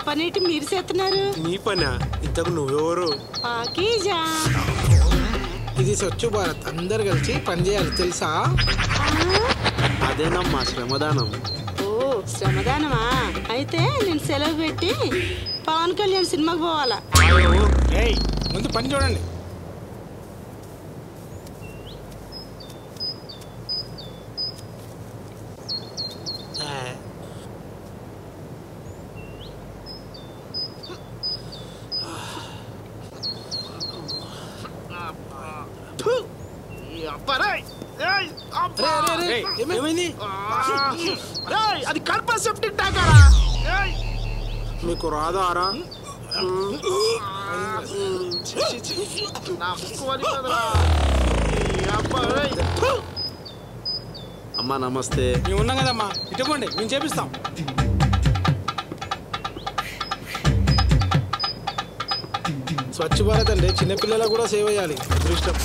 పనేటి మీరు చేస్తున్నారు? నీ పనా? ఇంతకు నువ్వెవరు? పాకీజా. ఇది స్వచ్ఛ భారత్, అందరు కలిసి పనిచేయాలి తెలుసా? అదేనమ్మా శ్రమదానం. ఓ శ్రమదానమా? అయితే నేను సెలవు పెట్టి పవన్ కళ్యాణ్ సినిమాకి పోవాలా? ముందు పని చూడండి. అది కడప సెప్టిక్ ట్యాంకరా? మీకు రాదారా? అమ్మా నమస్తే. మేము ఉన్నాం కదమ్మా, ఇటుకోండి మేము చేపిస్తాం. స్వచ్ఛ భారత్ అంటే చిన్నపిల్లలకు కూడా సేవ చేయాలి. అదృష్టం.